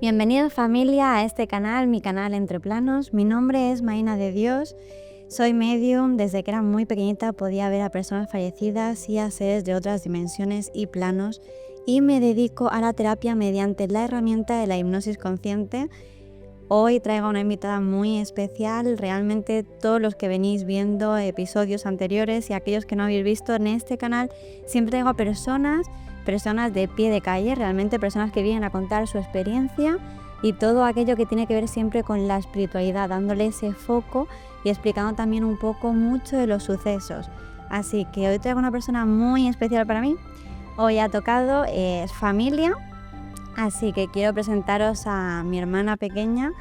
Bienvenidos familia a este canal, mi canal Entre Planos. Mi nombre es Maina de Dios, soy medium. Desde que era muy pequeñita podía ver a personas fallecidas y a seres de otras dimensiones y planos, y me dedico a la terapia mediante la herramienta de la hipnosis consciente. Hoy traigo a una invitada muy especial. Realmente todos los que venís viendo episodios anteriores y aquellos que no habéis visto en este canal, siempre traigo a personas de pie de calle, realmente personas que vienen a contar su experiencia y todo aquello que tiene que ver siempre con la espiritualidad, dándole ese foco y explicando también un poco mucho de los sucesos. Así que hoy traigo una persona muy especial para mí. Hoy ha tocado, es familia. Así que quiero presentaros a mi hermana pequeña.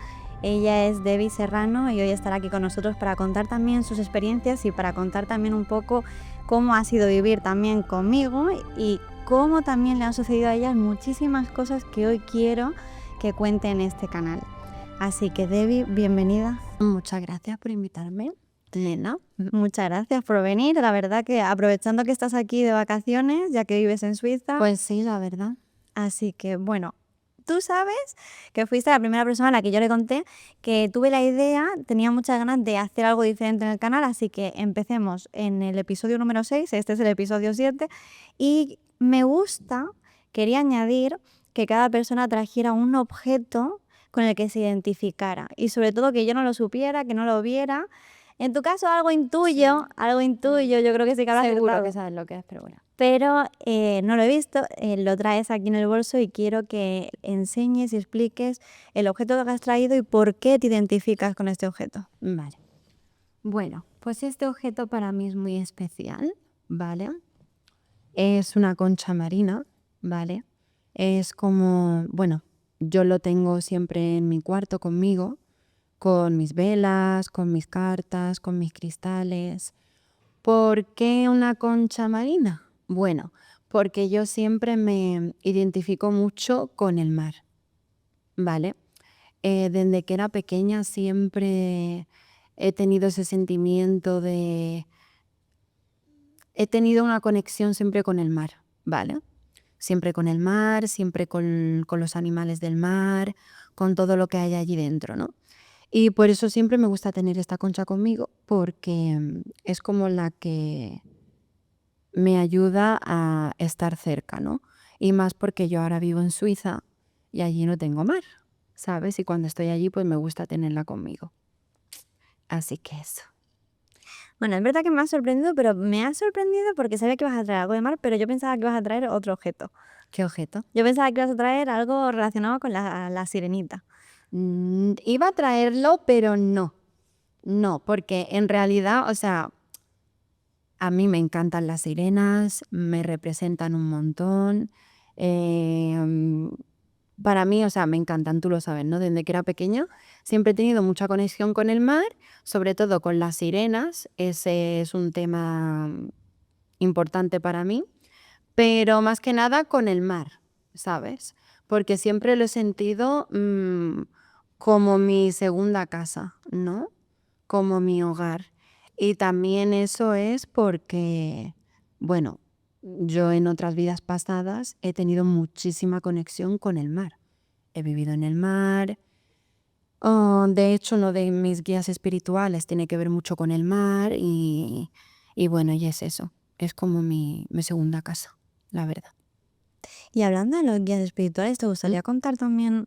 Ella es Debbie Serrano y hoy estará aquí con nosotros para contar también sus experiencias y para contar también un poco cómo ha sido vivir también conmigo y cómo también le han sucedido a ella muchísimas cosas que hoy quiero que cuente en este canal. Así que Debbie, bienvenida. Muchas gracias por invitarme, Lena. Muchas gracias por venir. La verdad que aprovechando que estás aquí de vacaciones, ya que vives en Suiza. Pues sí, la verdad. Así que bueno, tú sabes que fuiste la primera persona a la que yo le conté que tuve la idea, tenía muchas ganas de hacer algo diferente en el canal, así que empecemos en el episodio número 6, este es el episodio 7, y quería añadir que cada persona trajera un objeto con el que se identificara y sobre todo que yo no lo supiera, que no lo viera. En tu caso algo intuyo, yo creo que sí que habrás Seguro acertado. que sabes lo que es, pero bueno. Pero no lo he visto, lo traes aquí en el bolso y quiero que enseñes y expliques el objeto que has traído y por qué te identificas con este objeto. Vale. Bueno, pues este objeto para mí es muy especial, ¿vale? Es una concha marina, ¿vale? Es como, bueno, yo lo tengo siempre en mi cuarto conmigo, con mis velas, con mis cartas, con mis cristales. ¿Por qué una concha marina? Bueno, porque yo siempre me identifico mucho con el mar, ¿vale? Desde que era pequeña siempre he tenido ese sentimiento de... He tenido una conexión siempre con el mar, ¿vale? Siempre con el mar, siempre con los animales del mar, con todo lo que hay allí dentro, ¿no? Y por eso siempre me gusta tener esta concha conmigo, porque es como la que me ayuda a estar cerca, ¿no? Y más porque yo ahora vivo en Suiza y allí no tengo mar, ¿sabes? Y cuando estoy allí, pues me gusta tenerla conmigo. Así que eso. Bueno, es verdad que me ha sorprendido, pero me ha sorprendido porque sabía que ibas a traer algo de mar, pero yo pensaba que ibas a traer otro objeto. ¿Qué objeto? Yo pensaba que ibas a traer algo relacionado con la sirenita. Iba a traerlo, pero no. No, porque en realidad, o sea, a mí me encantan las sirenas, me representan un montón. Para mí, o sea, me encantan, tú lo sabes, ¿no? Desde que era pequeña siempre he tenido mucha conexión con el mar, sobre todo con las sirenas. Ese es un tema importante para mí, pero más que nada con el mar, ¿sabes? Porque siempre lo he sentido como mi segunda casa, ¿no? Como mi hogar. Y también eso es porque, bueno, yo en otras vidas pasadas he tenido muchísima conexión con el mar. He vivido en el mar. De hecho, uno de mis guías espirituales tiene que ver mucho con el mar y bueno, y es eso. Es como mi segunda casa, la verdad. Y hablando de los guías espirituales, ¿te gustaría contar también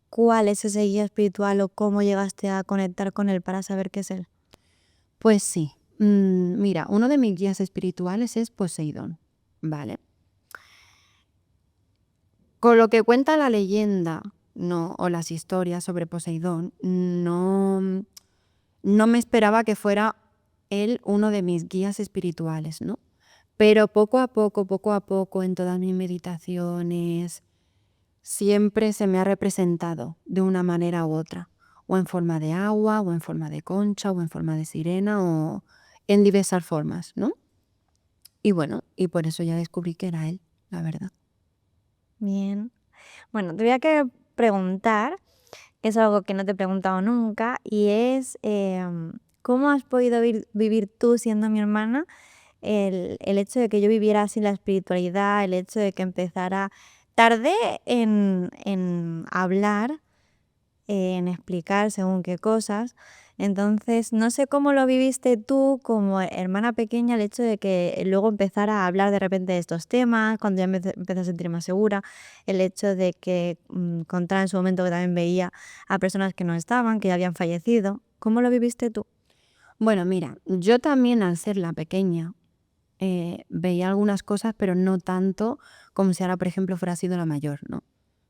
cuál es ese guía espiritual o cómo llegaste a conectar con él para saber qué es él? Pues sí. Mira, uno de mis guías espirituales es Poseidón, ¿vale? Con lo que cuenta la leyenda, no, o las historias sobre Poseidón, no me esperaba que fuera él uno de mis guías espirituales, ¿no? Pero poco a poco, en todas mis meditaciones, siempre se me ha representado de una manera u otra, o en forma de agua, o en forma de concha, o en forma de sirena, o en diversas formas, ¿no? Y bueno, y por eso ya descubrí que era él, la verdad. Bien. Bueno, te voy a que preguntar, que es algo que no te he preguntado nunca, y es ¿cómo has podido vivir tú siendo mi hermana el hecho de que yo viviera sin la espiritualidad, el hecho de que empezara tardé en hablar, en explicar según qué cosas. Entonces, no sé cómo lo viviste tú como hermana pequeña, el hecho de que luego empezara a hablar de repente de estos temas, cuando ya me empecé a sentir más segura, el hecho de que contara en su momento que también veía a personas que no estaban, que ya habían fallecido. ¿Cómo lo viviste tú? Bueno, mira, yo también al ser la pequeña veía algunas cosas, pero no tanto como si ahora, por ejemplo, fuera sido la mayor, ¿no?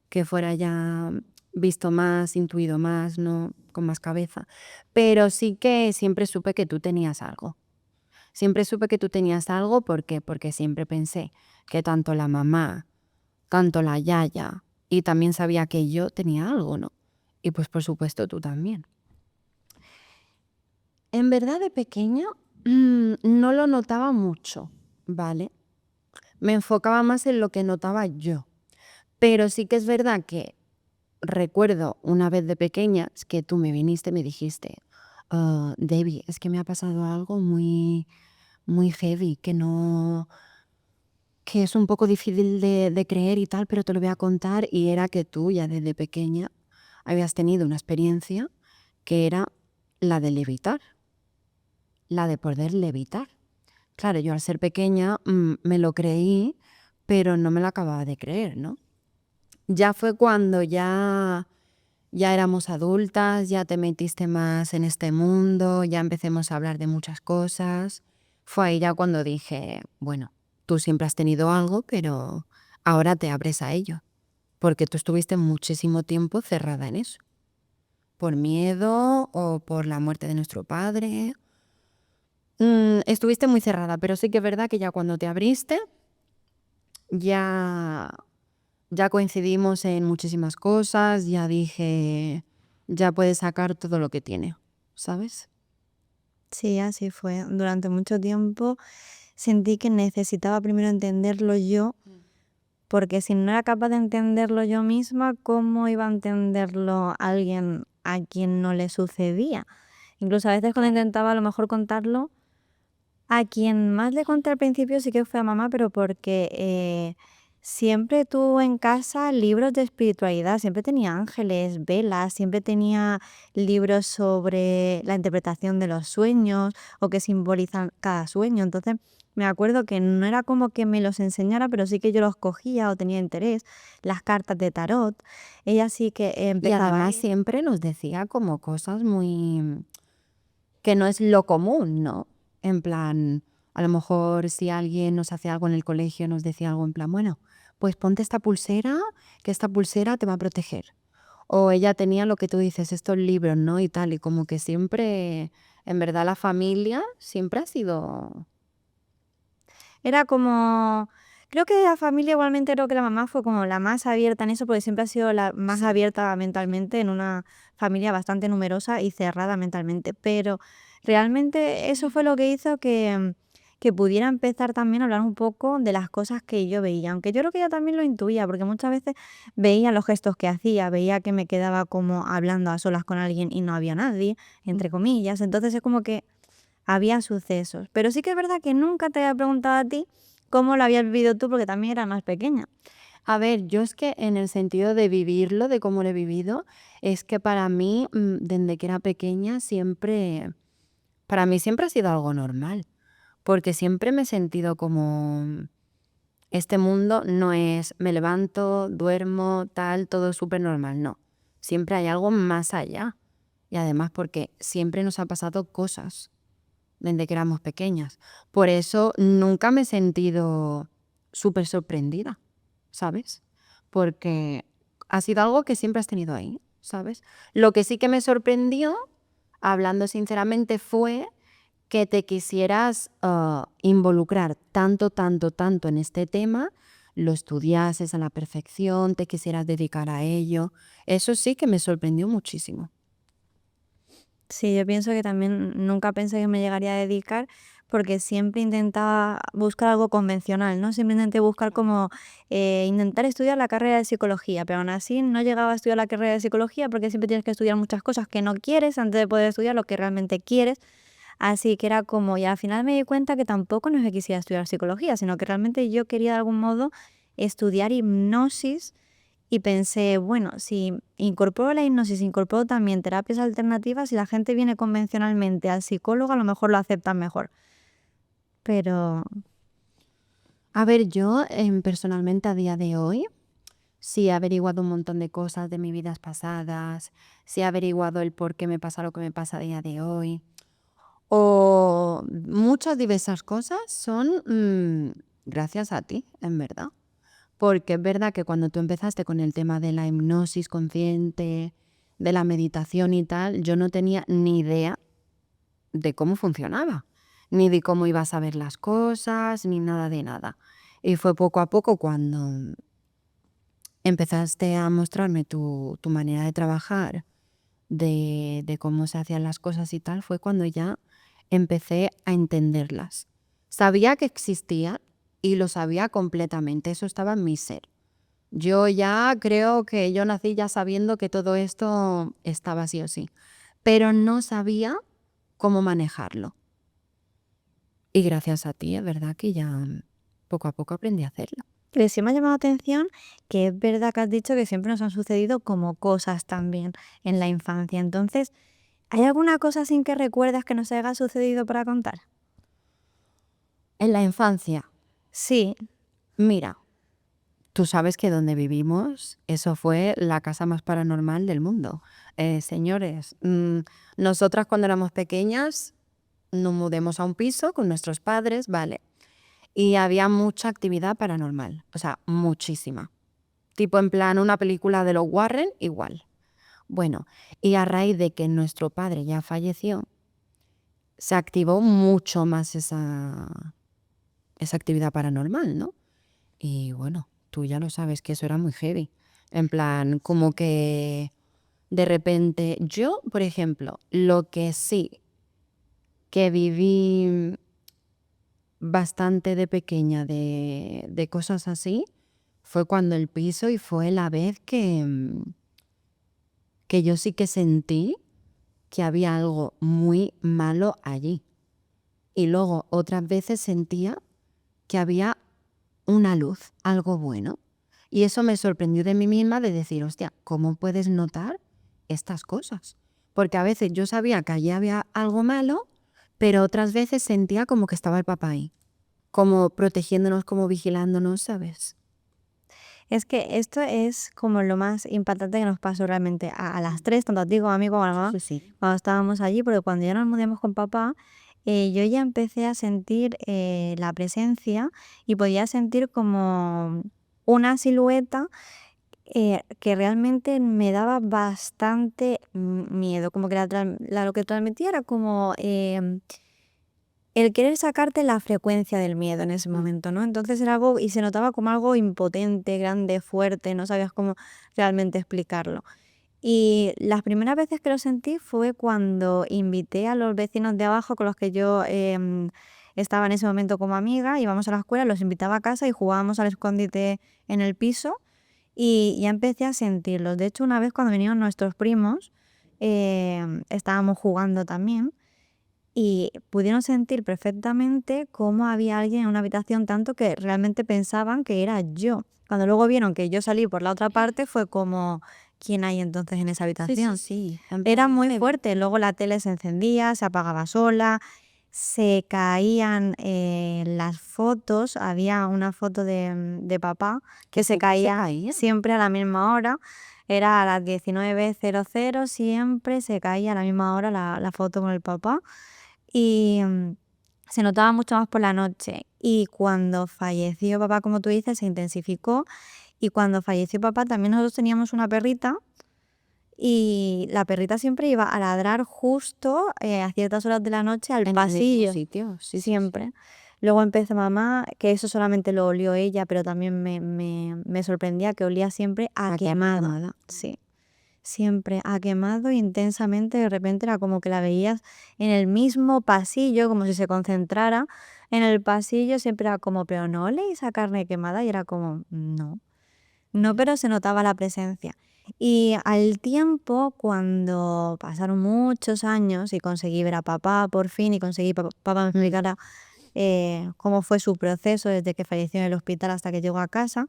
Que fuera ya visto más, intuido más, ¿no? Con más cabeza. Pero sí que siempre supe que tú tenías algo. Siempre supe que tú tenías algo, ¿por qué? Porque siempre pensé que tanto la mamá, tanto la yaya, y también sabía que yo tenía algo, ¿no? Y pues por supuesto tú también. En verdad de pequeña no lo notaba mucho, ¿vale? Me enfocaba más en lo que notaba yo. Pero sí que es verdad que recuerdo una vez de pequeña es que tú me viniste y me dijiste, Debbie, es que me ha pasado algo muy, muy heavy, que no, que es un poco difícil de creer y tal, pero te lo voy a contar. Y era que tú ya desde pequeña habías tenido una experiencia que era la de levitar, la de poder levitar. Claro, yo al ser pequeña me lo creí, pero no me lo acababa de creer, ¿no? Ya fue cuando ya éramos adultas, ya te metiste más en este mundo, ya empecemos a hablar de muchas cosas. Fue ahí ya cuando dije, bueno, tú siempre has tenido algo, pero ahora te abres a ello, porque tú estuviste muchísimo tiempo cerrada en eso, por miedo o por la muerte de nuestro padre. Estuviste muy cerrada, pero sí que es verdad que ya cuando te abriste, ya ya coincidimos en muchísimas cosas, ya dije, ya puede sacar todo lo que tiene, ¿sabes? Sí, así fue. Durante mucho tiempo sentí que necesitaba primero entenderlo yo, porque si no era capaz de entenderlo yo misma, ¿cómo iba a entenderlo alguien a quien no le sucedía? Incluso a veces cuando intentaba a lo mejor contarlo, a quien más le conté al principio sí que fue a mamá, pero porque siempre tuvo en casa libros de espiritualidad, siempre tenía ángeles, velas, siempre tenía libros sobre la interpretación de los sueños o que simbolizan cada sueño. Entonces me acuerdo que no era como que me los enseñara, pero sí que yo los cogía o tenía interés. Las cartas de tarot, ella sí que Y empezaba además siempre nos decía como cosas muy que no es lo común, ¿no? En plan, a lo mejor si alguien nos hace algo en el colegio, nos decía algo en plan, bueno, pues ponte esta pulsera, que esta pulsera te va a proteger. O ella tenía lo que tú dices, estos libros, ¿no? Y tal, y como que siempre, en verdad la familia siempre ha sido. Era como, creo que de la familia igualmente creo que la mamá fue como la más abierta en eso, porque siempre ha sido la más Sí. abierta mentalmente en una familia bastante numerosa y cerrada mentalmente. Pero realmente eso fue lo que hizo que pudiera empezar también a hablar un poco de las cosas que yo veía. Aunque yo creo que ella también lo intuía, porque muchas veces veía los gestos que hacía, veía que me quedaba como hablando a solas con alguien y no había nadie, entre comillas. Entonces es como que había sucesos. Pero sí que es verdad que nunca te había preguntado a ti cómo lo habías vivido tú, porque también eras más pequeña. A ver, yo es que en el sentido de vivirlo, de cómo lo he vivido, es que para mí, desde que era pequeña, siempre, para mí siempre ha sido algo normal, porque siempre me he sentido como, este mundo no es, me levanto, duermo, tal, todo súper normal, no. Siempre hay algo más allá. Y además porque siempre nos ha pasado cosas desde que éramos pequeñas. Por eso nunca me he sentido súper sorprendida, ¿sabes? Porque ha sido algo que siempre has tenido ahí, ¿sabes? Lo que sí que me sorprendió, hablando sinceramente, fue que te quisieras involucrar tanto, tanto, tanto en este tema, lo estudiases a la perfección, te quisieras dedicar a ello. Eso sí que me sorprendió muchísimo. Sí, yo pienso que también nunca pensé que me llegaría a dedicar porque siempre intentaba buscar algo convencional, ¿no? Siempre intenté buscar como intentar estudiar la carrera de psicología, pero aún así no llegaba a estudiar la carrera de psicología porque siempre tienes que estudiar muchas cosas que no quieres antes de poder estudiar lo que realmente quieres. Así que era como, y al final me di cuenta que tampoco no es que quisiera estudiar psicología, sino que realmente yo quería de algún modo estudiar hipnosis y pensé, bueno, si incorporo la hipnosis, incorporo también terapias alternativas, si la gente viene convencionalmente al psicólogo, a lo mejor lo aceptan mejor. Pero A ver, yo personalmente a día de hoy sí he averiguado un montón de cosas de mis vidas pasadas, sí he averiguado el por qué me pasa lo que me pasa a día de hoy. O muchas diversas cosas son gracias a ti, en verdad. Porque es verdad que cuando tú empezaste con el tema de la hipnosis consciente, de la meditación y tal, yo no tenía ni idea de cómo funcionaba, ni de cómo ibas a ver las cosas, ni nada de nada. Y fue poco a poco cuando empezaste a mostrarme tu manera de trabajar, de cómo se hacían las cosas y tal, fue cuando ya empecé a entenderlas. Sabía que existían y lo sabía completamente, eso estaba en mi ser. Yo ya creo que yo nací ya sabiendo que todo esto estaba sí o sí, pero no sabía cómo manejarlo. Y gracias a ti, es verdad que ya poco a poco aprendí a hacerlo. que sí me ha llamado la atención que es verdad que has dicho que siempre nos han sucedido como cosas también en la infancia. Entonces, ¿hay alguna cosa sin que recuerdas que nos haya sucedido para contar? En la infancia, Sí, mira, tú sabes que donde vivimos, eso fue la casa más paranormal del mundo. Señores, nosotras cuando éramos pequeñas nos mudamos a un piso con nuestros padres, ¿vale? Y había mucha actividad paranormal, o sea, muchísima. Tipo en plan una película de los Warren, igual. Bueno, y a raíz de que nuestro padre ya falleció, se activó mucho más esa actividad paranormal, ¿no? Y bueno, tú ya lo sabes que eso era muy heavy. En plan, como que de repente, yo, por ejemplo, lo que sí que viví bastante de pequeña de cosas así, fue cuando el piso y fue la vez que yo sí que sentí que había algo muy malo allí. Y luego otras veces sentía que había una luz, algo bueno. Y eso me sorprendió de mí misma de decir, hostia, ¿cómo puedes notar estas cosas? Porque a veces yo sabía que allí había algo malo, pero otras veces sentía como que estaba el papá ahí, como protegiéndonos, como vigilándonos, ¿sabes? es que esto es como lo más impactante que nos pasó realmente a las tres, tanto a ti como a mí como a la mamá, Sí, sí. cuando estábamos allí, porque cuando ya nos mudamos con papá, yo ya empecé a sentir la presencia y podía sentir como una silueta que realmente me daba bastante miedo, como que lo que transmitía era como el querer sacarte la frecuencia del miedo en ese momento, ¿no? Entonces era algo, y se notaba como algo impotente, grande, fuerte, no sabías cómo realmente explicarlo. Y las primeras veces que lo sentí fue cuando invité a los vecinos de abajo con los que yo estaba en ese momento como amiga, íbamos a la escuela, los invitaba a casa y jugábamos al escondite en el piso y ya empecé a sentirlos. De hecho, una vez cuando vinieron nuestros primos, estábamos jugando también y pudieron sentir perfectamente cómo había alguien en una habitación, tanto que realmente pensaban que era yo. Cuando luego vieron que yo salí por la otra parte, fue como, ¿quién hay entonces en esa Sí, sí, habitación? sí. En Era plan, muy fuerte. Luego la tele se encendía, se apagaba sola, se caían las fotos. Había una foto de papá que se siempre se caía caía. siempre a la misma hora. Era a las 19:00, siempre se caía a la misma hora la foto con el papá. Y se notaba mucho más por la noche. Y cuando falleció papá, como tú dices, se intensificó. Y cuando falleció papá, también nosotros teníamos una perrita y la perrita siempre iba a ladrar justo a ciertas horas de la noche al En el mismo pasillo, sitio, sí, sí, sí. siempre. Luego empezó mamá, que eso solamente lo olió ella, pero también me sorprendía que olía siempre a A quemado. quemada. Sí, siempre a quemado intensamente. De repente era como que la veías en el mismo pasillo, como si se concentrara en el pasillo. Siempre era como, pero no oleéis a carne quemada. Y era como, no. No, pero se notaba la presencia. Y al tiempo, cuando pasaron muchos años y conseguí ver a papá por fin y conseguí papá me explicara cómo fue su proceso desde que falleció en el hospital hasta que llegó a casa.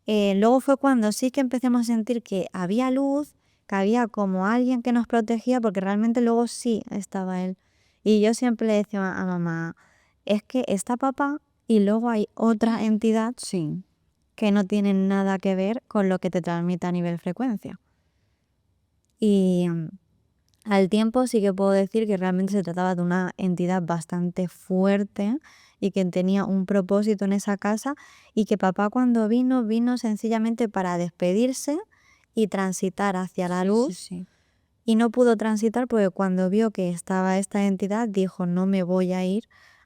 Luego fue cuando sí que empecemos a sentir que había luz, que había como alguien que nos protegía, porque realmente luego sí estaba él. Y yo siempre le decía a mamá, es que está papá y luego hay otra entidad Sí. que no tiene nada que ver con lo que te transmite a nivel frecuencia. Y al tiempo sí que puedo decir que realmente se trataba de una entidad bastante fuerte y que tenía un propósito en esa casa, y que papá cuando vino sencillamente para despedirse y transitar hacia la Sí, sí, luz, sí. y no pudo transitar porque cuando vio que estaba esta entidad dijo no me voy a ir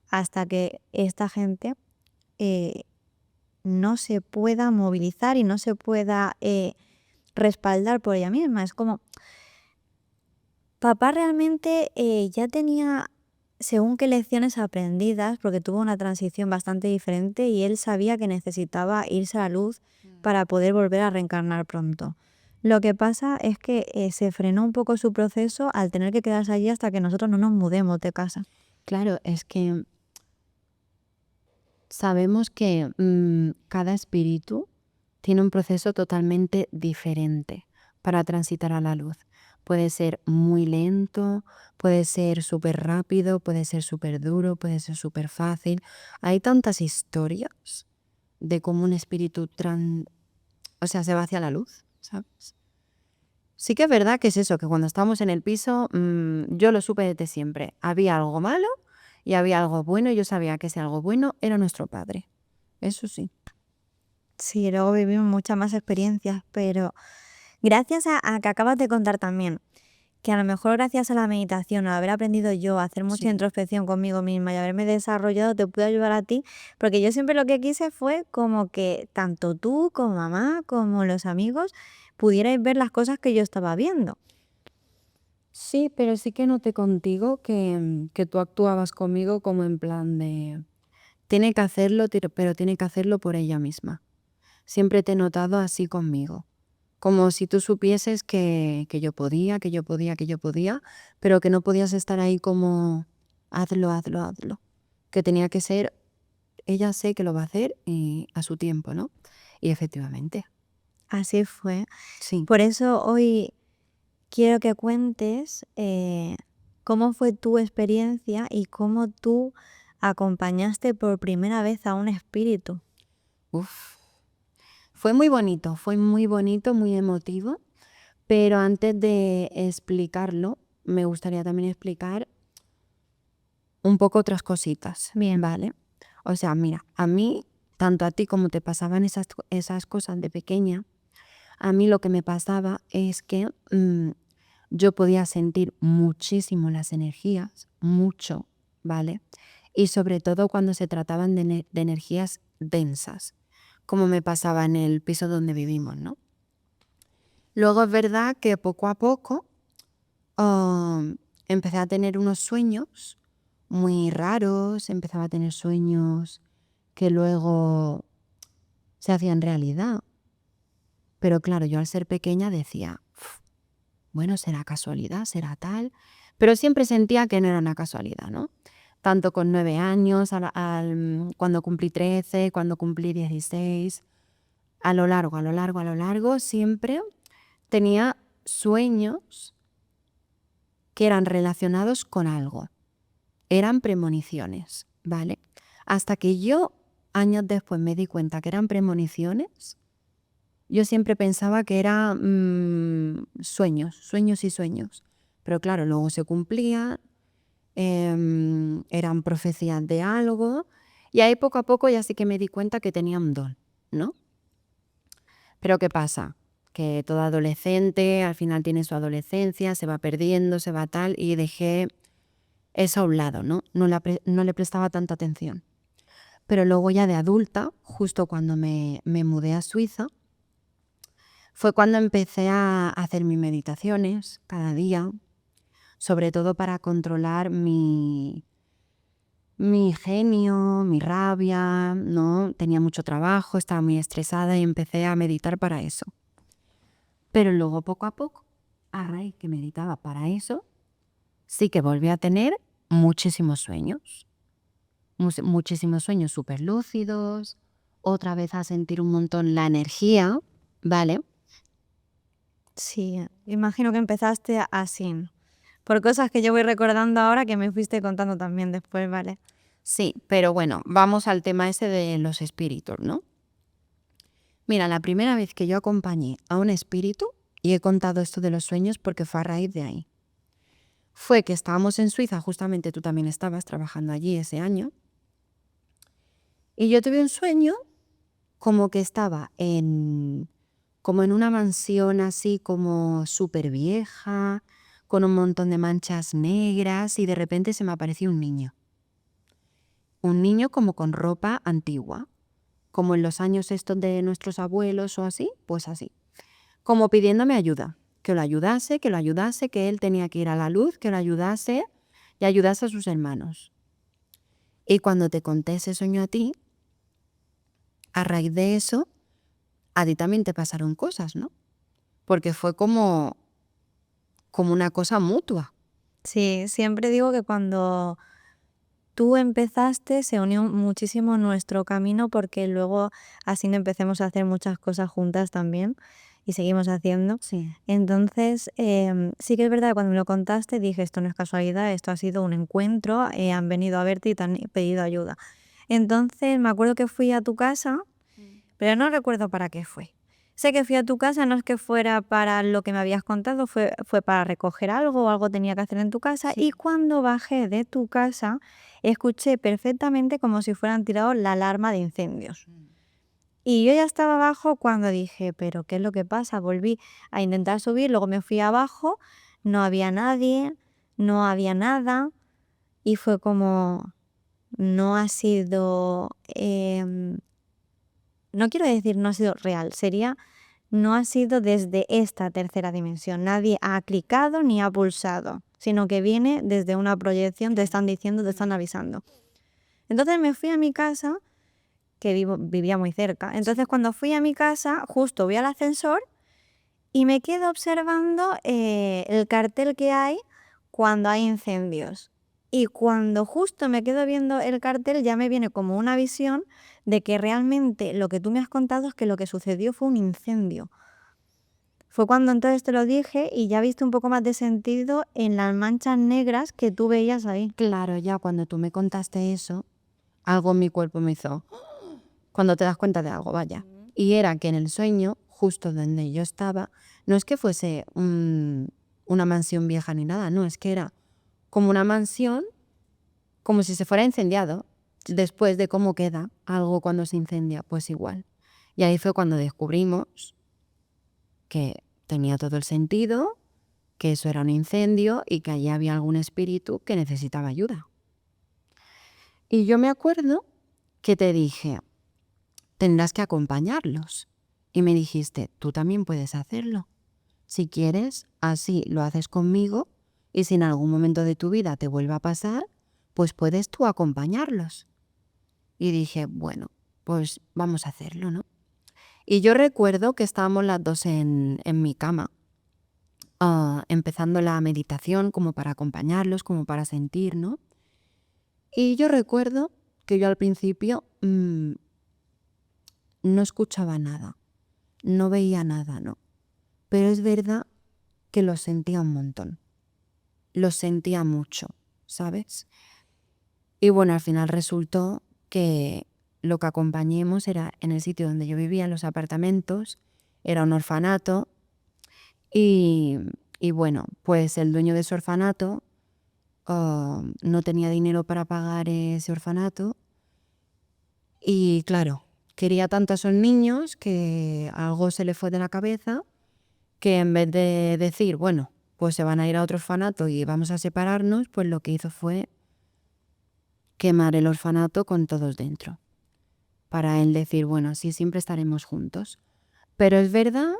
hasta que esta gente eh, no se pueda movilizar y no se pueda respaldar por ella misma. Es como, papá realmente ya tenía según qué lecciones aprendidas, porque tuvo una transición bastante diferente y él sabía que necesitaba irse a la luz para poder volver a reencarnar pronto. Lo que pasa es que se frenó un poco su proceso al tener que quedarse allí hasta que nosotros no nos mudemos de casa. Claro, es que sabemos que cada espíritu tiene un proceso totalmente diferente para transitar a la luz. Puede ser muy lento, puede ser súper rápido, puede ser súper duro, puede ser súper fácil. Hay tantas historias de cómo un espíritu se va hacia la luz, ¿sabes? Sí que es verdad que es eso, que cuando estábamos en el piso, yo lo supe desde siempre. Había algo malo y había algo bueno, y yo sabía que ese algo bueno era nuestro padre. Eso sí. Sí, luego vivimos muchas más experiencias, pero gracias a que acabas de contar también, que a lo mejor gracias a la meditación, al haber aprendido yo a hacer mucha Sí. introspección conmigo misma y haberme desarrollado, te puede ayudar a ti, porque yo siempre lo que quise fue como que tanto tú como mamá, como los amigos, pudierais ver las cosas que yo estaba viendo. Sí, pero sí que noté contigo que tú actuabas conmigo como en plan de, tiene que hacerlo, pero tiene que hacerlo por ella misma. Siempre te he notado así conmigo. Como si tú supieses que yo podía, que yo podía, que yo podía, pero que no podías estar ahí como, hazlo, hazlo, hazlo. Que tenía que ser, ella sé que lo va a hacer y a su tiempo, ¿no? Y efectivamente, Así fue. sí. Por eso hoy quiero que cuentes cómo fue tu experiencia y cómo tú acompañaste por primera vez a un espíritu. Uf. Fue muy bonito, muy emotivo, pero antes de explicarlo, me gustaría también explicar un poco otras cositas, Bien. ¿vale? O sea, mira, a mí, tanto a ti como te pasaban esas cosas de pequeña, a mí lo que me pasaba es que yo podía sentir muchísimo las energías, mucho, ¿vale? Y sobre todo cuando se trataban de energías densas, como me pasaba en el piso donde vivimos, ¿no? Luego es verdad que poco a poco empecé a tener unos sueños muy raros, empezaba a tener sueños que luego se hacían realidad. Pero claro, yo al ser pequeña decía, bueno, será casualidad, será tal, pero siempre sentía que no era una casualidad, ¿no? Tanto con 9 años, cuando cumplí 13, cuando cumplí 16, a lo largo, a lo largo, a lo largo, siempre tenía sueños que eran relacionados con algo. Eran premoniciones, ¿vale? Hasta que yo, años después, me di cuenta que eran premoniciones, yo siempre pensaba que eran sueños, sueños y sueños. Pero claro, luego se cumplían, eran profecías de algo, y ahí poco a poco ya sí que me di cuenta que tenía un don, ¿no? Pero ¿qué pasa? Que todo adolescente al final tiene su adolescencia, se va perdiendo, se va tal, y dejé eso a un lado, ¿no? No le prestaba tanta atención. Pero luego ya de adulta, justo cuando me mudé a Suiza, fue cuando empecé a hacer mis meditaciones cada día, sobre todo para controlar mi genio, mi rabia, ¿no? Tenía mucho trabajo, estaba muy estresada y empecé a meditar para eso. Pero luego poco a poco, a raíz que meditaba para eso, sí que volví a tener muchísimos sueños. muchísimos sueños súper lúcidos, otra vez a sentir un montón la energía, ¿vale? Sí, imagino que empezaste así, por cosas que yo voy recordando ahora que me fuiste contando también después, ¿vale? Sí, pero bueno, vamos al tema ese de los espíritus, ¿no? Mira, la primera vez que yo acompañé a un espíritu, y he contado esto de los sueños porque fue a raíz de ahí, fue que estábamos en Suiza, justamente tú también estabas trabajando allí ese año, y yo tuve un sueño como que estaba como en una mansión así como súper vieja, con un montón de manchas negras, y de repente se me apareció un niño. Un niño como con ropa antigua, como en los años estos de nuestros abuelos o así, pues así. Como pidiéndome ayuda, que lo ayudase, que él tenía que ir a la luz, que lo ayudase y ayudase a sus hermanos. Y cuando te conté ese sueño a ti, a raíz de eso, a ti también te pasaron cosas, ¿no? Porque fue como una cosa mutua. Sí, siempre digo que cuando tú empezaste se unió muchísimo nuestro camino porque luego así no empecemos a hacer muchas cosas juntas también y seguimos haciendo. Sí. Entonces, sí que es verdad que cuando me lo contaste dije, esto no es casualidad, esto ha sido un encuentro, han venido a verte y te han pedido ayuda. Entonces, me acuerdo que fui a tu casa, pero no recuerdo para qué fue. Sé que fui a tu casa, no es que fuera para lo que me habías contado, fue para recoger algo o algo tenía que hacer en tu casa. Sí. Y cuando bajé de tu casa, escuché perfectamente como si fueran tirado la alarma de incendios. Y yo ya estaba abajo cuando dije, pero ¿qué es lo que pasa? Volví a intentar subir, luego me fui abajo, no había nadie, no había nada y fue como, no ha sido, no quiero decir no ha sido real, sería no ha sido desde esta tercera dimensión. Nadie ha clicado ni ha pulsado, sino que viene desde una proyección, te están diciendo, te están avisando. Entonces me fui a mi casa, que vivía muy cerca. Entonces cuando fui a mi casa, justo voy al ascensor y me quedo observando el cartel que hay cuando hay incendios. Y cuando justo me quedo viendo el cartel ya me viene como una visión de que realmente lo que tú me has contado es que lo que sucedió fue un incendio. Fue cuando entonces te lo dije y ya viste un poco más de sentido en las manchas negras que tú veías ahí. Claro, ya cuando tú me contaste eso, algo en mi cuerpo me hizo, cuando te das cuenta de algo, vaya. Y era que en el sueño, justo donde yo estaba, no es que fuese una mansión vieja ni nada, no, es que era como una mansión, como si se fuera incendiado. Después de cómo queda algo cuando se incendia, pues igual. Y ahí fue cuando descubrimos que tenía todo el sentido, que eso era un incendio y que allí había algún espíritu que necesitaba ayuda. Y yo me acuerdo que te dije, tendrás que acompañarlos. Y me dijiste, tú también puedes hacerlo. Si quieres, así lo haces conmigo y si en algún momento de tu vida te vuelve a pasar, pues puedes tú acompañarlos. Y dije, bueno, pues vamos a hacerlo, ¿no? Y yo recuerdo que estábamos las dos en mi cama, empezando la meditación como para acompañarlos, como para sentir, ¿no? Y yo recuerdo que yo al principio no escuchaba nada, no veía nada, ¿no? Pero es verdad que lo sentía un montón, lo sentía mucho, ¿sabes? Y bueno, al final resultó que lo que acompañemos era en el sitio donde yo vivía, en los apartamentos, era un orfanato y bueno, pues el dueño de ese orfanato no tenía dinero para pagar ese orfanato y claro, quería tanto a esos niños que algo se le fue de la cabeza que en vez de decir, bueno, pues se van a ir a otro orfanato y vamos a separarnos, pues lo que hizo fue quemar el orfanato con todos dentro, para él decir, bueno, así siempre estaremos juntos. Pero es verdad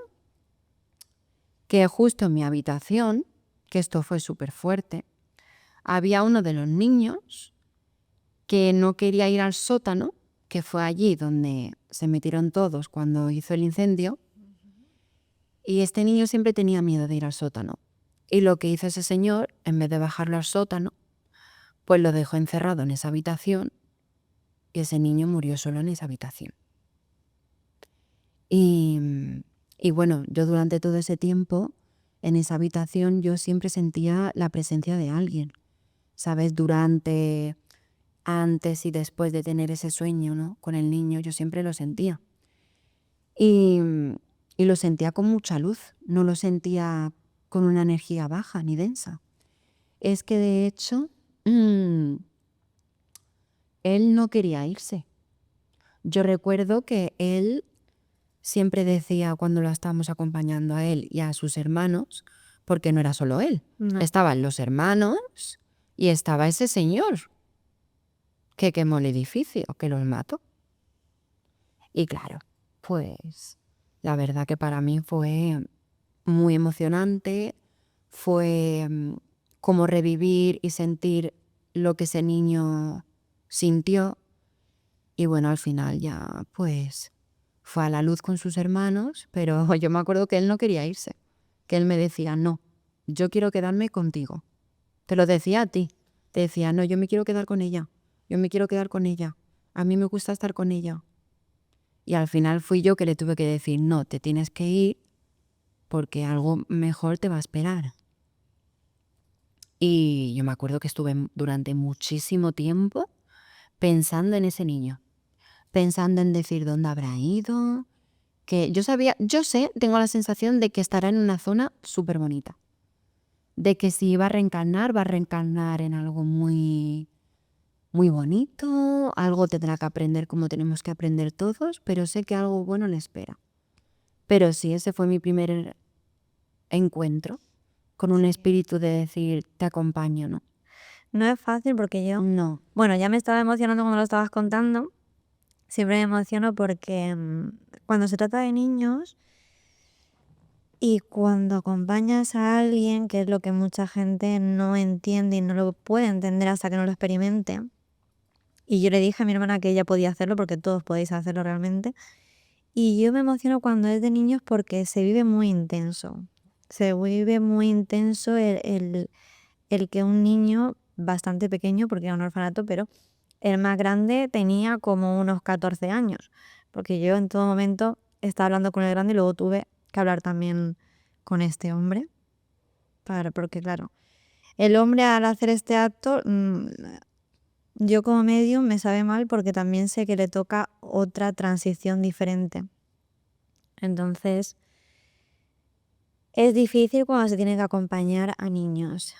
que justo en mi habitación, que esto fue súper fuerte, había uno de los niños que no quería ir al sótano, que fue allí donde se metieron todos cuando hizo el incendio, y este niño siempre tenía miedo de ir al sótano. Y lo que hizo ese señor, en vez de bajarlo al sótano, pues lo dejó encerrado en esa habitación y ese niño murió solo en esa habitación. Y, y bueno, yo durante todo ese tiempo en esa habitación yo siempre sentía la presencia de alguien, ¿sabes? Durante, antes y después de tener ese sueño, ¿no? Con el niño, yo siempre lo sentía. Y, y lo sentía con mucha luz, no lo sentía con una energía baja ni densa. Es que de hecho, él no quería irse. Yo recuerdo que él siempre decía cuando lo estábamos acompañando a él y a sus hermanos, porque no era solo él, No. estaban los hermanos y estaba ese señor que quemó el edificio, que los mató. Y claro, pues la verdad que para mí fue muy emocionante, fue como revivir y sentir lo que ese niño sintió. Y bueno, al final ya pues fue a la luz con sus hermanos, pero yo me acuerdo que él no quería irse, que él me decía, no, yo quiero quedarme contigo. Te lo decía a ti, te decía, no, yo me quiero quedar con ella, yo me quiero quedar con ella, a mí me gusta estar con ella. Y al final fui yo que le tuve que decir, no, te tienes que ir porque algo mejor te va a esperar. Y yo me acuerdo que estuve durante muchísimo tiempo pensando en ese niño, pensando en decir dónde habrá ido, que yo sabía, yo sé, tengo la sensación de que estará en una zona súper bonita, de que si va a reencarnar en algo muy, muy bonito, algo tendrá que aprender como tenemos que aprender todos, pero sé que algo bueno le espera. Pero sí, ese fue mi primer encuentro con un espíritu de decir, te acompaño, ¿no? No es fácil porque yo, No. bueno, ya me estaba emocionando cuando lo estabas contando. Siempre me emociono porque cuando se trata de niños y cuando acompañas a alguien, que es lo que mucha gente no entiende y no lo puede entender hasta que no lo experimente. Y yo le dije a mi hermana que ella podía hacerlo porque todos podéis hacerlo realmente. Y yo me emociono cuando es de niños porque se vive muy intenso. Se vive muy intenso el que un niño bastante pequeño, porque era un orfanato, pero el más grande tenía como unos 14 años, porque yo en todo momento estaba hablando con el grande y luego tuve que hablar también con este hombre, porque claro, el hombre al hacer este acto, yo como medio me sabe mal porque también sé que le toca otra transición diferente. Entonces, es difícil cuando se tiene que acompañar a niños.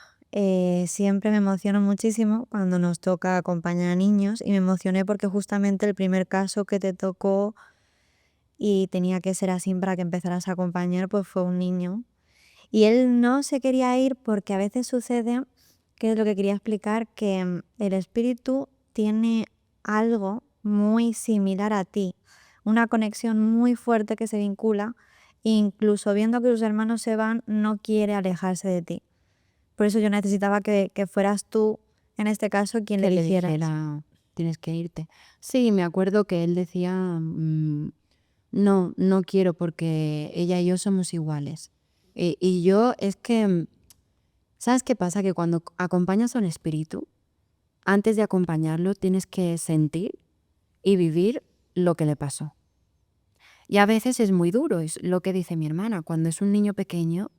Siempre me emociono muchísimo cuando nos toca acompañar a niños y me emocioné porque justamente el primer caso que te tocó y tenía que ser así para que empezaras a acompañar pues fue un niño. Y él no se quería ir porque a veces sucede, que es lo que quería explicar, que el espíritu tiene algo muy similar a ti, una conexión muy fuerte que se vincula, incluso viendo que tus hermanos se van, no quiere alejarse de ti. Por eso yo necesitaba que fueras tú, en este caso, quien le Que le dijeras. dijera, tienes que irte. Sí, me acuerdo que él decía, no, no quiero porque ella y yo somos iguales. Y yo es que, ¿sabes qué pasa? Que cuando acompañas a un espíritu, antes de acompañarlo tienes que sentir y vivir lo que le pasó. Y a veces es muy duro, es lo que dice mi hermana, cuando es un niño pequeño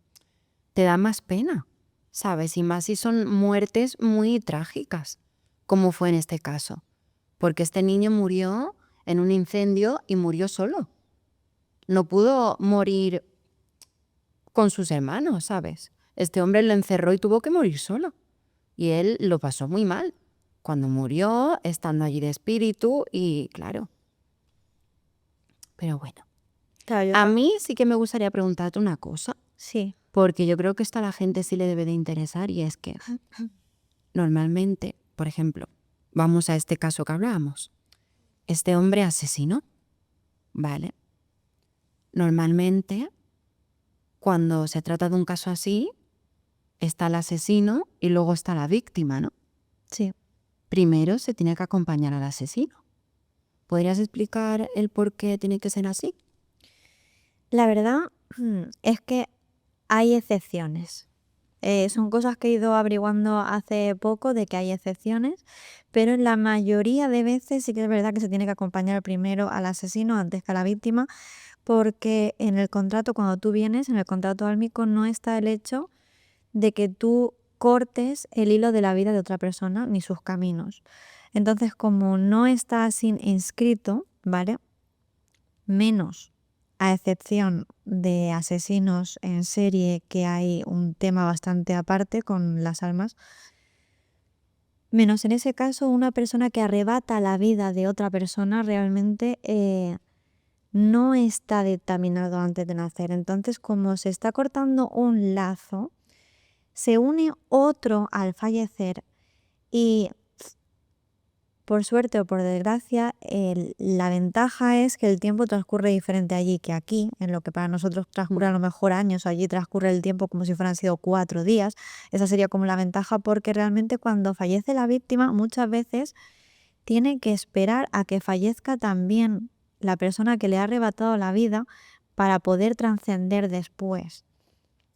te da más pena, ¿sabes? Y más si son muertes muy trágicas, como fue en este caso. Porque este niño murió en un incendio y murió solo. No pudo morir con sus hermanos, ¿sabes? Este hombre lo encerró y tuvo que morir solo. Y él lo pasó muy mal cuando murió, estando allí de espíritu y claro. Pero bueno, Claro, a mí sí que me gustaría preguntarte una cosa, sí. porque yo creo que esto a la gente sí le debe de interesar y es que normalmente, por ejemplo, vamos a este caso que hablábamos. Este hombre asesinó, ¿vale? Normalmente, cuando se trata de un caso así, está el asesino y luego está la víctima, ¿no? Sí. Primero se tiene que acompañar al asesino. ¿Podrías explicar el por qué tiene que ser así? La verdad es que hay excepciones. Son cosas que he ido averiguando hace poco, de que hay excepciones, pero en la mayoría de veces sí que es verdad que se tiene que acompañar primero al asesino antes que a la víctima, porque en el contrato, cuando tú vienes, en el contrato álmico no está el hecho de que tú cortes el hilo de la vida de otra persona ni sus caminos. Entonces, como no está así inscrito, ¿vale? Menos a excepción de asesinos en serie, que hay un tema bastante aparte con las almas, menos en ese caso una persona que arrebata la vida de otra persona realmente no está dictaminado antes de nacer. Entonces, como se está cortando un lazo, se une otro al fallecer y, por suerte o por desgracia, la ventaja es que el tiempo transcurre diferente allí que aquí, en lo que para nosotros transcurre a lo mejor años, allí transcurre el tiempo como si fueran sido 4 días. Esa sería como la ventaja, porque realmente cuando fallece la víctima muchas veces tiene que esperar a que fallezca también la persona que le ha arrebatado la vida para poder trascender después.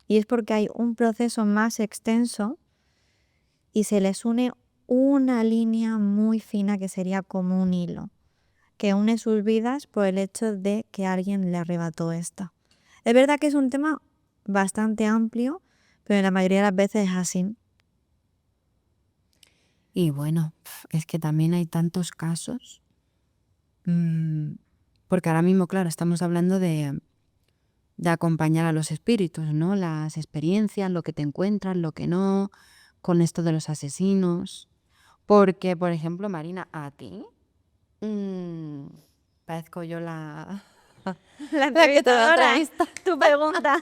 Y es porque hay un proceso más extenso y se les une una línea muy fina que sería como un hilo, que une sus vidas por el hecho de que alguien le arrebató esta. Es verdad que es un tema bastante amplio, pero en la mayoría de las veces es así. Y bueno, es que también hay tantos casos, porque ahora mismo, claro, estamos hablando de acompañar a los espíritus, ¿no? Las experiencias, lo que te encuentras, lo que no, con esto de los asesinos. Porque, por ejemplo, Marina, a ti, parezco yo la La que te va a entrevistadora, entrevistar. tu pregunta.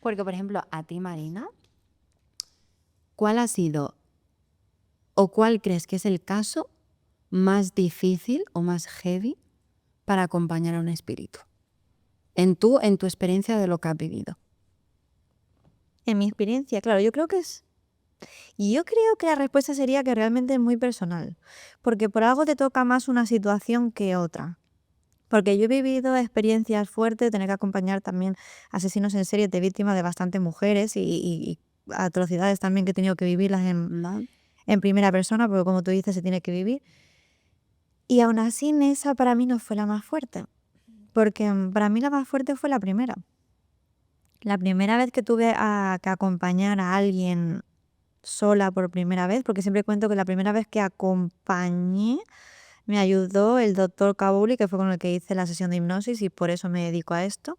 Porque, por ejemplo, a ti, Marina, ¿cuál ha sido o cuál crees que es el caso más difícil o más heavy para acompañar a un espíritu? En tu experiencia de lo que has vivido. En mi experiencia, claro, yo creo que la respuesta sería que realmente es muy personal, porque por algo te toca más una situación que otra. Porque yo he vivido experiencias fuertes, tener que acompañar también asesinos en serie de víctimas de bastantes mujeres y atrocidades también que he tenido que vivirlas ¿No? en primera persona, porque como tú dices, se tiene que vivir. Y aún así, esa para mí no fue la más fuerte, porque para mí la más fuerte fue la primera. La primera vez que tuve que acompañar a alguien sola por primera vez, porque siempre cuento que la primera vez que acompañé me ayudó el doctor Kabuli, que fue con el que hice la sesión de hipnosis y por eso me dedico a esto.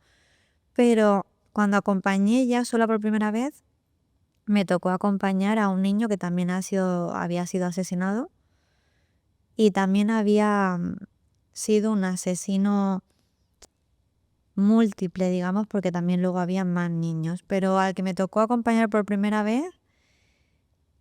Pero cuando acompañé ya sola por primera vez, me tocó acompañar a un niño que también había sido asesinado y también había sido un asesino múltiple, digamos, porque también luego había más niños. Pero al que me tocó acompañar por primera vez,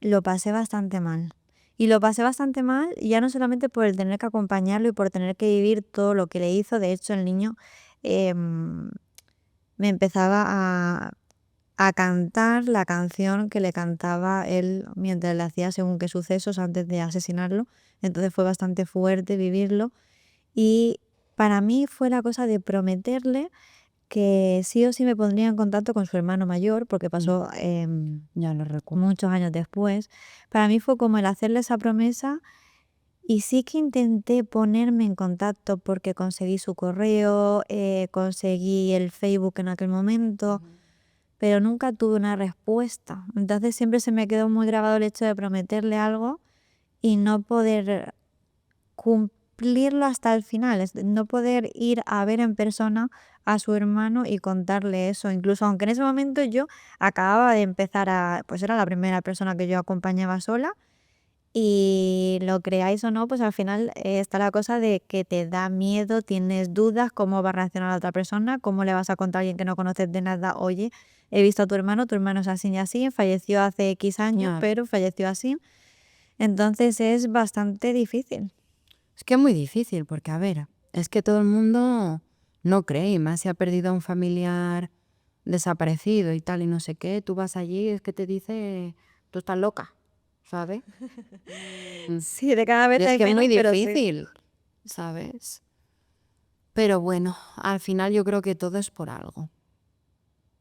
lo pasé bastante mal. Y lo pasé bastante mal ya no solamente por el tener que acompañarlo y por tener que vivir todo lo que le hizo. De hecho, el niño me empezaba a cantar la canción que le cantaba él mientras le hacía según qué sucesos antes de asesinarlo. Entonces fue bastante fuerte vivirlo. Y para mí fue la cosa de prometerle que sí o sí me pondría en contacto con su hermano mayor, porque pasó Ya lo recuerdo. muchos años después. Para mí fue como el hacerle esa promesa y sí que intenté ponerme en contacto porque conseguí su correo, conseguí el Facebook en aquel momento, pero nunca tuve una respuesta. Entonces siempre se me quedó muy grabado el hecho de prometerle algo y no poder cumplirlo hasta el final, no poder ir a ver en persona a su hermano y contarle eso, incluso aunque en ese momento yo acababa de empezar pues era la primera persona que yo acompañaba sola y lo creáis o no, pues al final está la cosa de que te da miedo, tienes dudas, cómo va a reaccionar la otra persona, cómo le vas a contar a alguien que no conoces de nada, oye, he visto a tu hermano es así y así, falleció hace X años, Ya. pero falleció así. Entonces es bastante difícil. Es que es muy difícil porque, a ver, es que todo el mundo no cree, y más si ha perdido a un familiar desaparecido y tal y no sé qué, tú vas allí y es que te dice, tú estás loca, ¿sabes? Sí, de cada Y vez es hay que es muy menos, pero sí. difícil, ¿sabes? Pero bueno, al final yo creo que todo es por algo.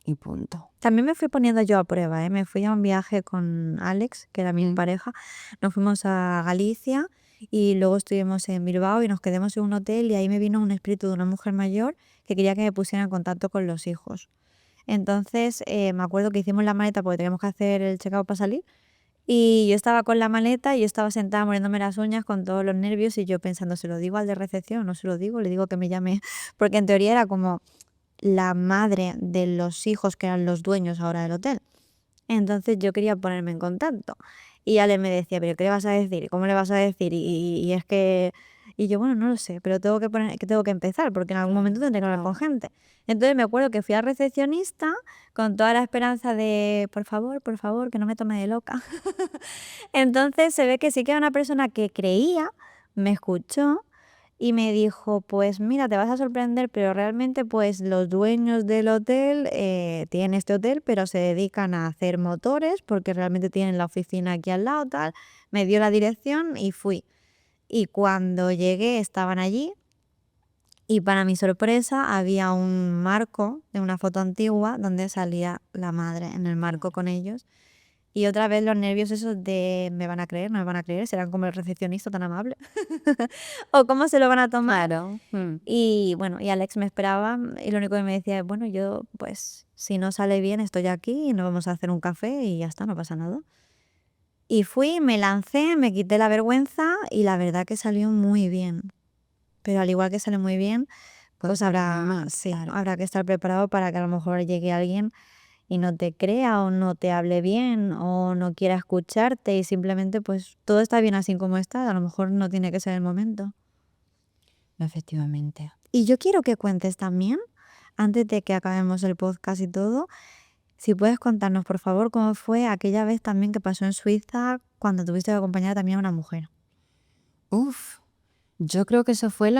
y punto. También me fui poniendo yo a prueba, ¿eh? Me fui a un viaje con Alex, que era mi pareja. Nos fuimos a Galicia y luego estuvimos en Bilbao y nos quedamos en un hotel y ahí me vino un espíritu de una mujer mayor que quería que me pusiera en contacto con los hijos. Entonces me acuerdo que hicimos la maleta porque teníamos que hacer el check-out para salir y yo estaba con la maleta y yo estaba sentada muriéndome las uñas con todos los nervios y yo pensando, ¿se lo digo al de recepción o no se lo digo? Le digo que me llame, porque en teoría era como la madre de los hijos que eran los dueños ahora del hotel. Entonces yo quería ponerme en contacto y Ale me decía, pero ¿qué le vas a decir? ¿Cómo le vas a decir? Y es que... Y yo, bueno, no lo sé, pero tengo que empezar porque en algún momento tendré que hablar con gente. Entonces me acuerdo que fui al recepcionista con toda la esperanza de, por favor, que no me tome de loca. Entonces se ve que sí que era una persona que creía, me escuchó y me dijo, pues mira, te vas a sorprender, pero realmente pues los dueños del hotel tienen este hotel, pero se dedican a hacer motores porque realmente tienen la oficina aquí al lado, tal. Me dio la dirección y fui. Y cuando llegué estaban allí y para mi sorpresa había un marco de una foto antigua donde salía la madre en el marco con ellos. Y otra vez los nervios esos de me van a creer, no me van a creer, serán como el recepcionista tan amable. O cómo se lo van a tomar. Claro. Y bueno, y Alex me esperaba y lo único que me decía es, bueno, yo pues si no sale bien estoy aquí y nos vamos a hacer un café y ya está, no pasa nada. Y fui, me lancé, me quité la vergüenza y la verdad que salió muy bien. Pero al igual que sale muy bien, pues habrá, sí, claro. habrá que estar preparado para que a lo mejor llegue alguien y no te crea o no te hable bien o no quiera escucharte y simplemente pues todo está bien así como está, a lo mejor no tiene que ser el momento. Efectivamente. Y yo quiero que cuentes también, antes de que acabemos el podcast y todo, si puedes contarnos por favor cómo fue aquella vez también que pasó en Suiza cuando tuviste que acompañar también a una mujer. Uf, yo creo que eso fue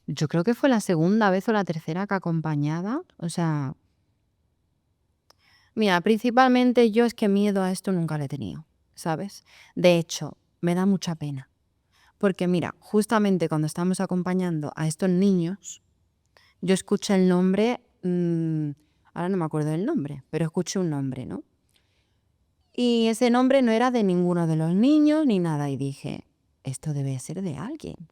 yo creo que fue la segunda vez o la tercera que acompañaba. O sea, mira, principalmente yo es que miedo a esto nunca le he tenido, ¿sabes? De hecho, me da mucha pena. Porque mira, justamente cuando estamos acompañando a estos niños, yo escuché el nombre, ahora no me acuerdo del nombre, pero escuché un nombre, ¿no? Y ese nombre no era de ninguno de los niños ni nada. Y dije, esto debe ser de alguien.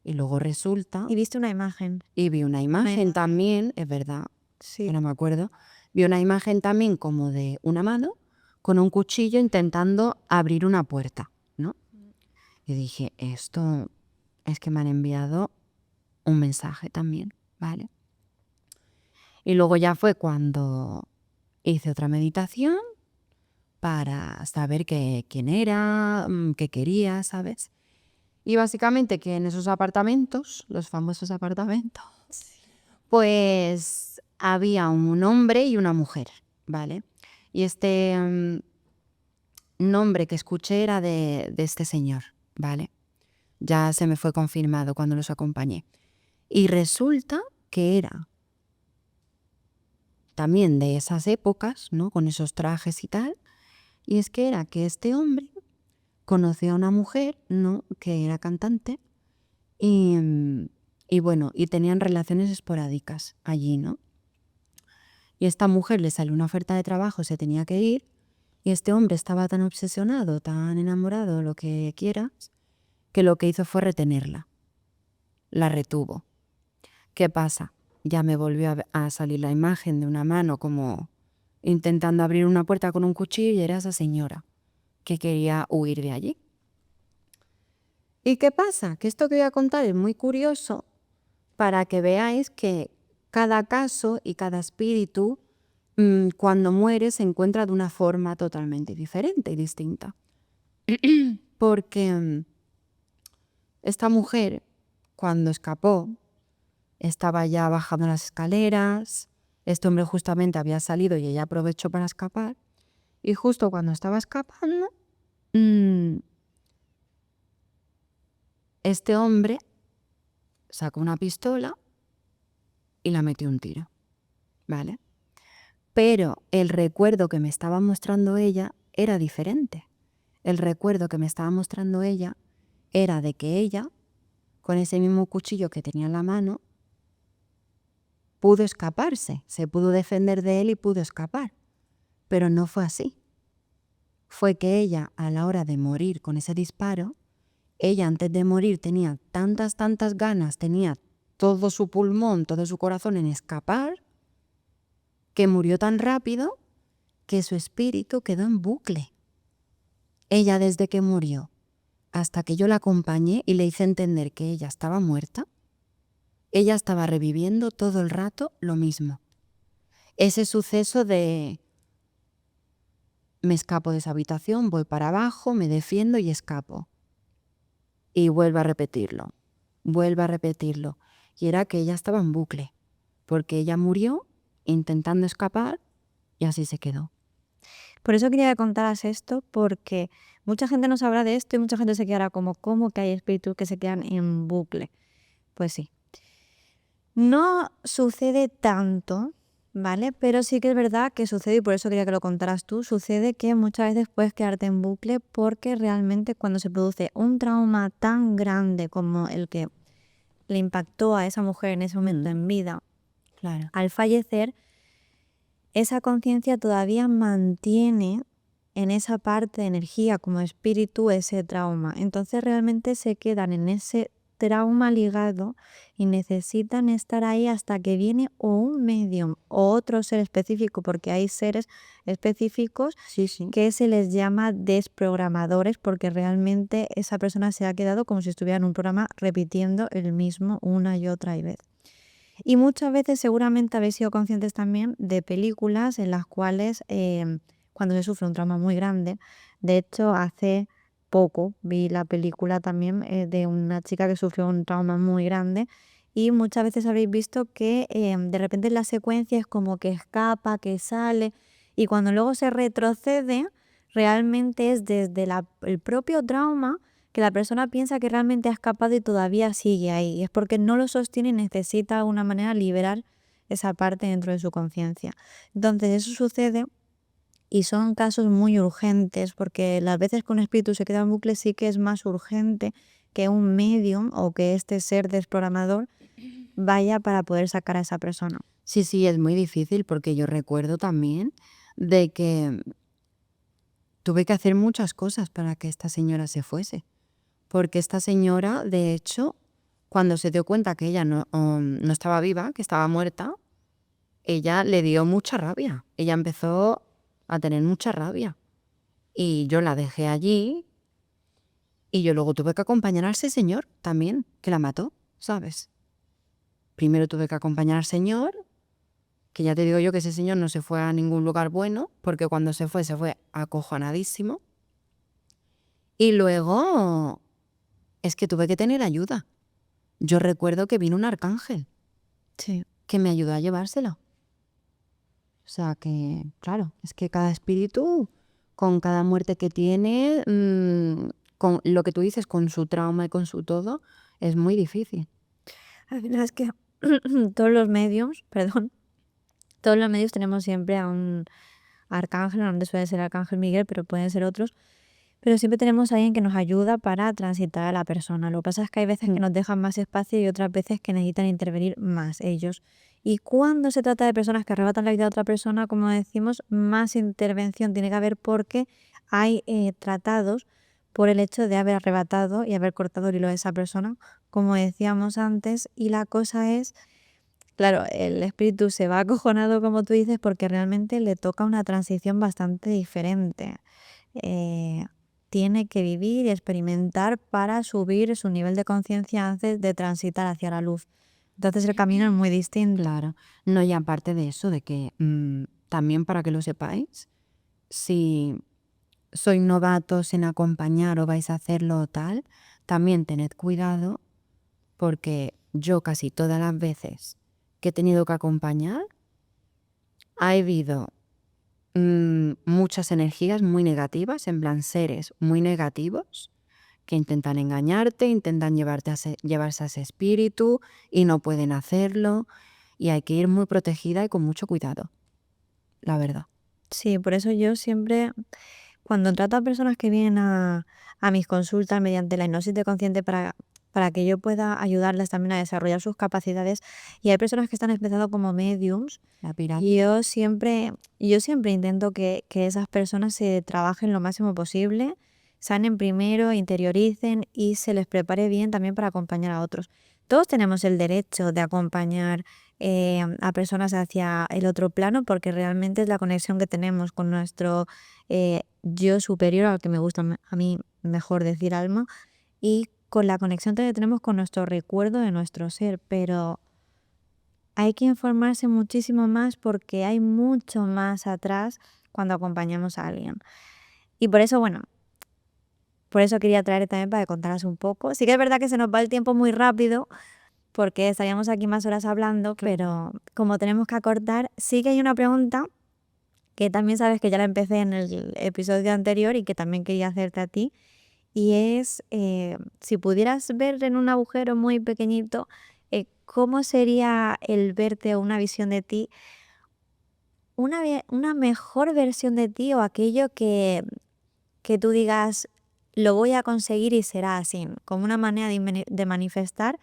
Y luego resulta, Y viste una imagen. y vi una imagen también, es verdad, Sí. que no me acuerdo, vi una imagen también como de una mano con un cuchillo intentando abrir una puerta, ¿no? Y dije, esto es que me han enviado un mensaje también, ¿vale? Y luego ya fue cuando hice otra meditación para saber quién era, qué quería, ¿sabes? Y básicamente que en esos apartamentos, los famosos apartamentos, pues había un hombre y una mujer, ¿vale? Y este nombre que escuché era de este señor, ¿vale? Ya se me fue confirmado cuando los acompañé. Y resulta que era también de esas épocas, ¿no? Con esos trajes y tal. Y es que era que este hombre conoció a una mujer, ¿no? Que era cantante y bueno, y tenían relaciones esporádicas allí, ¿no? Y esta mujer le salió una oferta de trabajo, se tenía que ir, y este hombre estaba tan obsesionado, tan enamorado, lo que quieras, que lo que hizo fue retenerla. La retuvo. ¿Qué pasa? Ya me volvió a salir la imagen de una mano como intentando abrir una puerta con un cuchillo y era esa señora que quería huir de allí. ¿Y qué pasa? Que esto que voy a contar es muy curioso para que veáis que cada caso y cada espíritu cuando muere se encuentra de una forma totalmente diferente y distinta. Porque esta mujer, cuando escapó, estaba ya bajando las escaleras, este hombre justamente había salido y ella aprovechó para escapar, y justo cuando estaba escapando, este hombre sacó una pistola y la metió un tiro, ¿vale? Pero el recuerdo que me estaba mostrando ella era diferente. El recuerdo que me estaba mostrando ella era de que ella, con ese mismo cuchillo que tenía en la mano, pudo escaparse, se pudo defender de él y pudo escapar. Pero no fue así. Fue que ella, a la hora de morir con ese disparo, ella antes de morir tenía tantas ganas, tenía todo su pulmón, todo su corazón en escapar, que murió tan rápido que su espíritu quedó en bucle. Ella, desde que murió hasta que yo la acompañé y le hice entender que ella estaba muerta, ella estaba reviviendo todo el rato lo mismo. Ese suceso de me escapo de esa habitación, voy para abajo, me defiendo y escapo. Y vuelvo a repetirlo. Y era que ella estaba en bucle, porque ella murió intentando escapar y así se quedó. Por eso quería que contaras esto, porque mucha gente no sabrá de esto y mucha gente se quedará como, ¿cómo que hay espíritus que se quedan en bucle? Pues sí. No sucede tanto, ¿vale? Pero sí que es verdad que sucede, y por eso quería que lo contaras tú, sucede que muchas veces puedes quedarte en bucle porque realmente cuando se produce un trauma tan grande como el que le impactó a esa mujer en ese momento en vida, Claro. al fallecer, esa conciencia todavía mantiene en esa parte de energía como espíritu ese trauma. Entonces realmente se quedan en ese trauma ligado y necesitan estar ahí hasta que viene o un medium o otro ser específico, porque hay seres específicos Sí. que se les llama desprogramadores, porque realmente esa persona se ha quedado como si estuviera en un programa repitiendo el mismo una y otra vez. Y muchas veces seguramente habéis sido conscientes también de películas en las cuales cuando se sufre un trauma muy grande, de hecho hace poco vi la película también de una chica que sufrió un trauma muy grande y muchas veces habréis visto que de repente en la secuencia es como que escapa, que sale y cuando luego se retrocede realmente es desde el propio trauma que la persona piensa que realmente ha escapado y todavía sigue ahí. Y es porque no lo sostiene y necesita de alguna manera liberar esa parte dentro de su conciencia. Entonces eso sucede y son casos muy urgentes porque las veces que un espíritu se queda en bucle sí que es más urgente que un medium o que este ser desprogramador vaya para poder sacar a esa persona. Sí, es muy difícil porque yo recuerdo también de que tuve que hacer muchas cosas para que esta señora se fuese. Porque esta señora, de hecho, cuando se dio cuenta que ella no estaba viva, que estaba muerta, ella le dio mucha rabia. Ella empezó a tener mucha rabia. Y yo la dejé allí y yo luego tuve que acompañar a ese señor también, que la mató, ¿sabes? Primero tuve que acompañar al señor, que ya te digo yo que ese señor no se fue a ningún lugar bueno, porque cuando se fue acojonadísimo. Y luego es que tuve que tener ayuda. Yo recuerdo que vino un arcángel Sí. que me ayudó a llevárselo. O sea que, claro, es que cada espíritu, con cada muerte que tiene, con lo que tú dices, con su trauma y con su todo, es muy difícil. Al final es que todos los medios, perdón, todos los medios tenemos siempre a un arcángel, normalmente suele ser Arcángel Miguel, pero pueden ser otros. Pero siempre tenemos a alguien que nos ayuda para transitar a la persona. Lo que pasa es que hay veces que nos dejan más espacio y otras veces que necesitan intervenir más ellos. Y cuando se trata de personas que arrebatan la vida de otra persona, como decimos, más intervención tiene que haber porque hay tratados por el hecho de haber arrebatado y haber cortado el hilo de esa persona, como decíamos antes. Y la cosa es, claro, el espíritu se va acojonado, como tú dices, porque realmente le toca una transición bastante diferente. Tiene que vivir y experimentar para subir su nivel de conciencia antes de transitar hacia la luz. Entonces el camino es muy distinto. Claro. No, y aparte de eso, de que también para que lo sepáis, si sois novatos en acompañar o vais a hacerlo o tal, también tened cuidado porque yo casi todas las veces que he tenido que acompañar, ha habido muchas energías muy negativas, en plan seres muy negativos, que intentan engañarte, intentan llevarse a ese espíritu y no pueden hacerlo. Y hay que ir muy protegida y con mucho cuidado, la verdad. Sí, por eso yo siempre, cuando trato a personas que vienen a mis consultas mediante la hipnosis de consciente para para que yo pueda ayudarlas también a desarrollar sus capacidades. Y hay personas que están empezando como mediums La pirámide. y yo siempre intento que esas personas se trabajen lo máximo posible, sanen primero, interioricen y se les prepare bien también para acompañar a otros. Todos tenemos el derecho de acompañar a personas hacia el otro plano porque realmente es la conexión que tenemos con nuestro yo superior, al que me gusta a mí mejor decir alma, y con la conexión que tenemos con nuestro recuerdo de nuestro ser, pero hay que informarse muchísimo más porque hay mucho más atrás cuando acompañamos a alguien. Y por eso, bueno, por eso quería traer también para que contaras un poco. Sí que es verdad que se nos va el tiempo muy rápido porque estaríamos aquí más horas hablando, pero como tenemos que acortar, sí que hay una pregunta que también sabes que ya la empecé en el episodio anterior y que también quería hacerte a ti. Y es, si pudieras ver en un agujero muy pequeñito, ¿cómo sería el verte o una visión de ti, una mejor versión de ti o aquello que tú digas, lo voy a conseguir y será así, como una manera de manifestar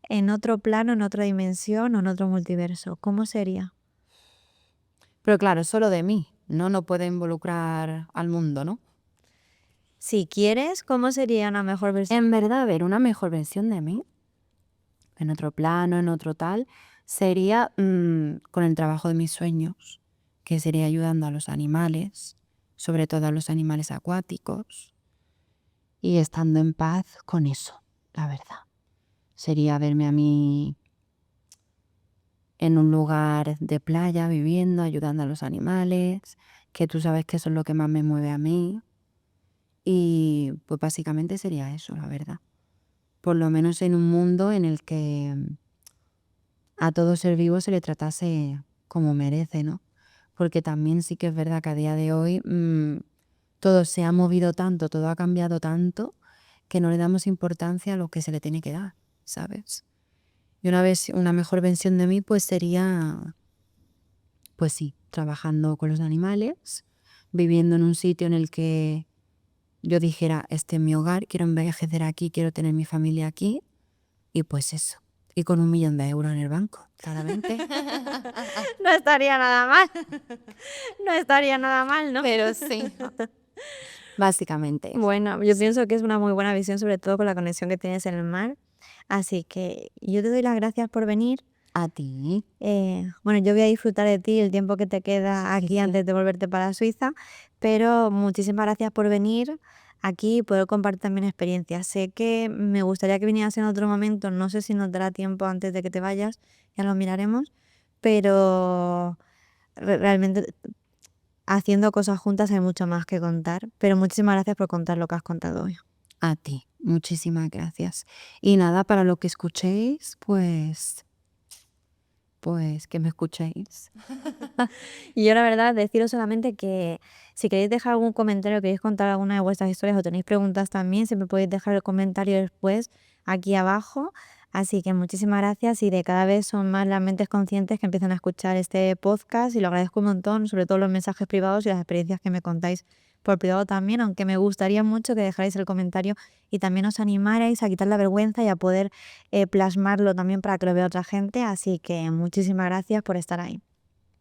en otro plano, en otra dimensión o en otro multiverso? ¿Cómo sería? Pero claro, solo de mí, no puede involucrar al mundo, ¿no? Si quieres, ¿cómo sería una mejor versión? En verdad, ver una mejor versión de mí, en otro plano, en otro tal, sería con el trabajo de mis sueños, que sería ayudando a los animales, sobre todo a los animales acuáticos, y estando en paz con eso, la verdad. Sería verme a mí en un lugar de playa, viviendo, ayudando a los animales, que tú sabes que eso es lo que más me mueve a mí. Y pues básicamente sería eso, la verdad. Por lo menos en un mundo en el que a todo ser vivo se le tratase como merece, ¿no? Porque también sí que es verdad que a día de hoy todo se ha movido tanto, todo ha cambiado tanto, que no le damos importancia a lo que se le tiene que dar, ¿sabes? Y una mejor versión de mí pues sería, pues sí, trabajando con los animales, viviendo en un sitio en el que yo dijera, este es mi hogar, quiero envejecer aquí, quiero tener mi familia aquí, y pues eso. Y con 1 millón de euros en el banco, claramente. No estaría nada mal. No estaría nada mal, ¿no? Pero sí, básicamente eso. Bueno, yo pienso que es una muy buena visión, sobre todo con la conexión que tienes en el mar. Así que yo te doy las gracias por venir. A ti. Bueno, yo voy a disfrutar de ti el tiempo que te queda aquí antes de volverte para Suiza, pero muchísimas gracias por venir aquí y poder compartir también experiencias. Sé que me gustaría que vinieras en otro momento, no sé si nos dará tiempo antes de que te vayas, ya lo miraremos, pero realmente haciendo cosas juntas hay mucho más que contar, pero muchísimas gracias por contar lo que has contado hoy. A ti. Muchísimas gracias. Y nada, para lo que escuchéis, pues que me escuchéis. Y yo la verdad deciros solamente que si queréis dejar algún comentario, queréis contar alguna de vuestras historias o tenéis preguntas también, siempre podéis dejar el comentario después aquí abajo. Así que muchísimas gracias y de cada vez son más las mentes conscientes que empiezan a escuchar este podcast y lo agradezco un montón, sobre todo los mensajes privados y las experiencias que me contáis por privado también, aunque me gustaría mucho que dejarais el comentario y también os animarais a quitar la vergüenza y a poder plasmarlo también para que lo vea otra gente. Así que muchísimas gracias por estar ahí.